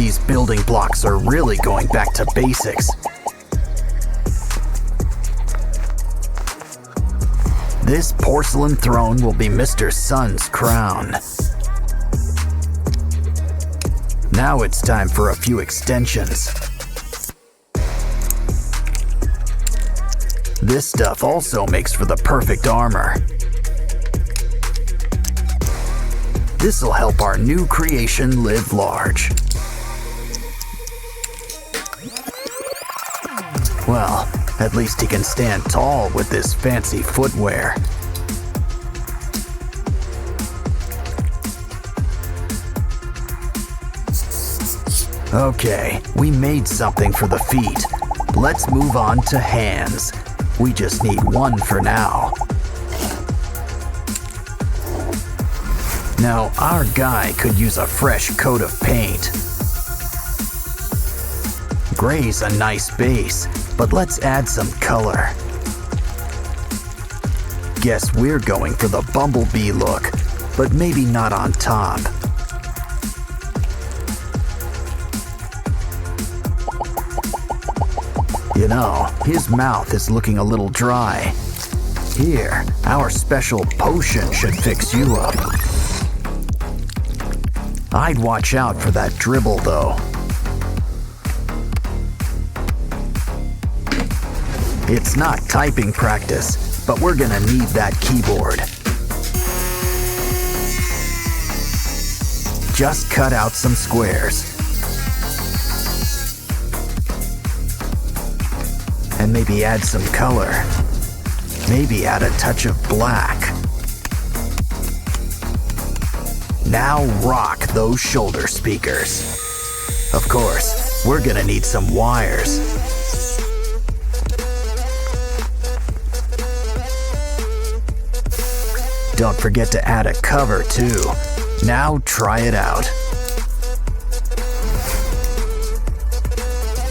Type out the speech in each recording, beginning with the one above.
These building blocks are really going back to basics. This porcelain throne will be Mr. Sun's crown. Now it's time for a few extensions. This stuff also makes for the perfect armor. This'll help our new creation live large. Well, at least he can stand tall with this fancy footwear. Okay, we made something for the feet. Let's move on to hands. We just need one for now. Now, our guy could use a fresh coat of paint. Gray's a nice base, but let's add some color. Guess we're going for the Bumblebee look, but maybe not on top. You know, his mouth is looking a little dry. Here, our special potion should fix you up. I'd watch out for that dribble, though. It's not typing practice, but we're gonna need that keyboard. Just cut out some squares. And maybe add some color. Maybe add a touch of black. Now rock those shoulder speakers. Of course, we're gonna need some wires. Don't forget to add a cover too. Now try it out.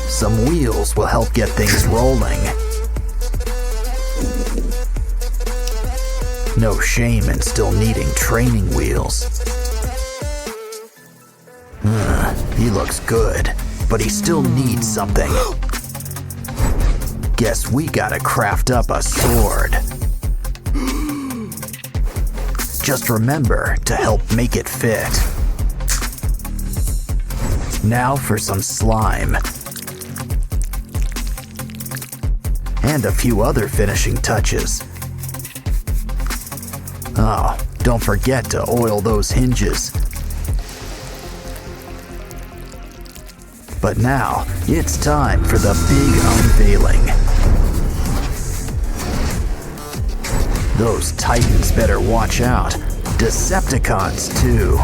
Some wheels will help get things rolling. No shame in still needing training wheels. He looks good, but he still needs something. Guess we gotta craft up a sword. Just remember to help make it fit. Now for some slime. And a few other finishing touches. Oh, don't forget to oil those hinges. But now, it's time for the big unveiling. Those Titans better watch out. Decepticons, too.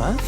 Wow.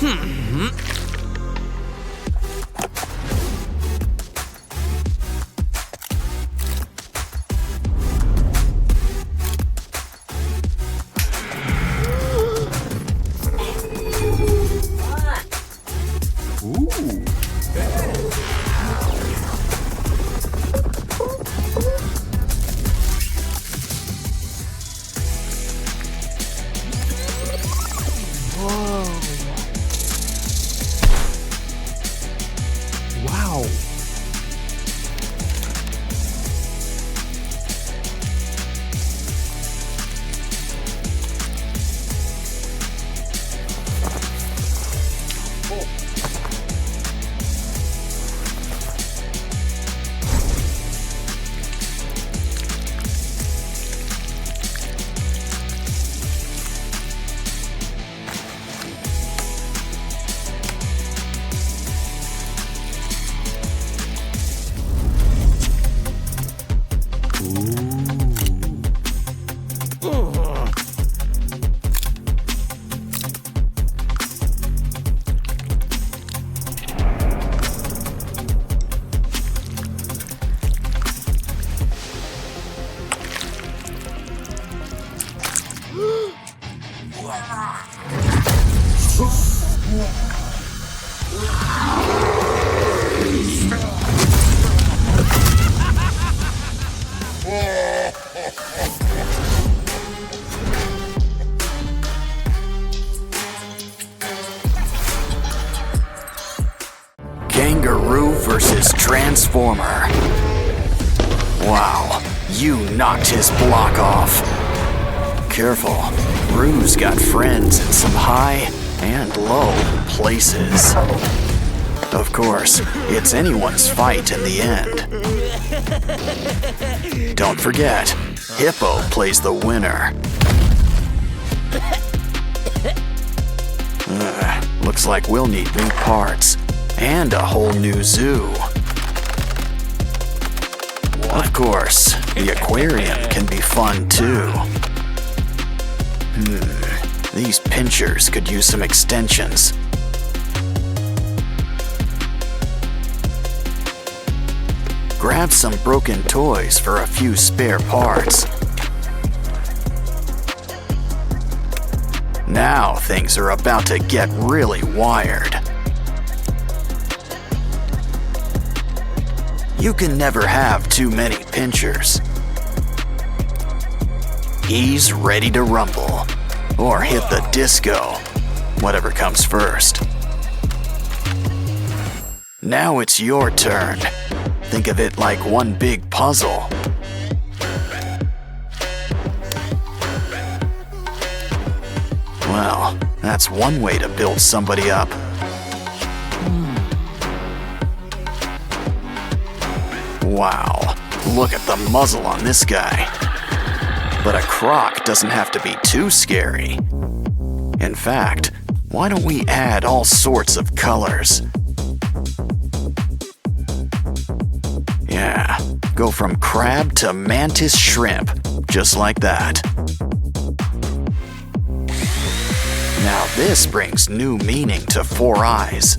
Kangaroo versus Transformer. Wow, you knocked his block off. Careful, Roo's got friends in some high and low places. Of course, it's anyone's fight in the end. Don't forget, Hippo plays the winner. Looks like we'll need new parts and a whole new zoo. Of course, the aquarium can be fun too. These pinchers could use some extensions. Grab some broken toys for a few spare parts. Now things are about to get really wired. You can never have too many pinchers. He's ready to rumble, or hit the disco, whatever comes first. Now it's your turn. Think of it like one big puzzle. Well, that's one way to build somebody up. Wow, look at the muzzle on this guy. But a croc doesn't have to be too scary. In fact, why don't we add all sorts of colors? Yeah, go from crab to mantis shrimp, just like that. Now this brings new meaning to Four Eyes.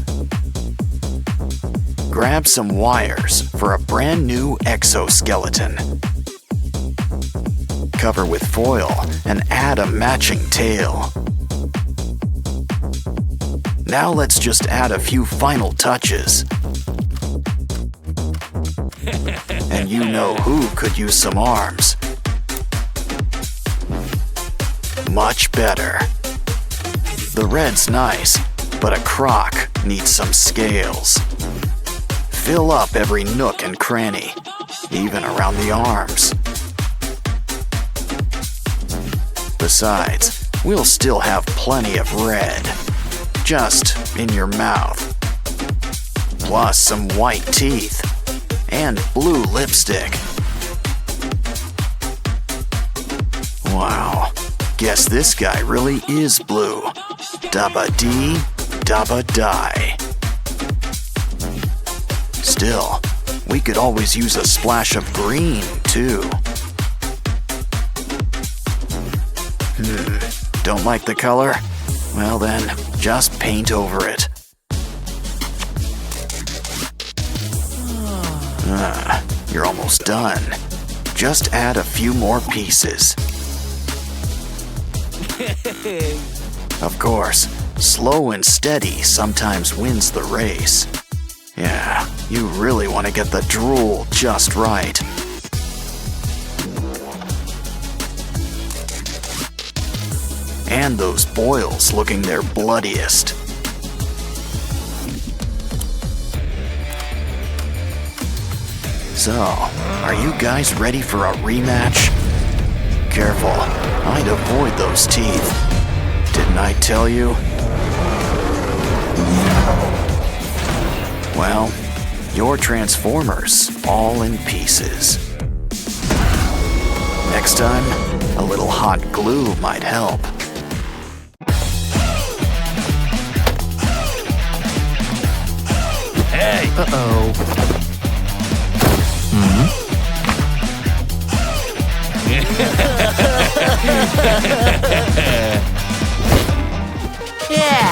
Grab some wires for a brand new exoskeleton. Cover with foil and add a matching tail. Now let's just add a few final touches. And you know who could use some arms. Much better. The red's nice, but a croc needs some scales. Fill up every nook and cranny, even around the arms. Besides, we'll still have plenty of red, just in your mouth. Plus some white teeth and blue lipstick. Wow, guess this guy really is blue. Dabba dee, dabba die. Still, we could always use a splash of green, too. Don't like the color? Well then, just paint over it. You're almost done. Just add a few more pieces. Of course, slow and steady sometimes wins the race. Yeah, you really want to get the drool just right. And those boils looking their bloodiest. So, are you guys ready for a rematch? Careful, I'd avoid those teeth. Didn't I tell you? Well, your Transformers all in pieces. Next time, a little hot glue might help. Hey! Uh-oh. Yeah!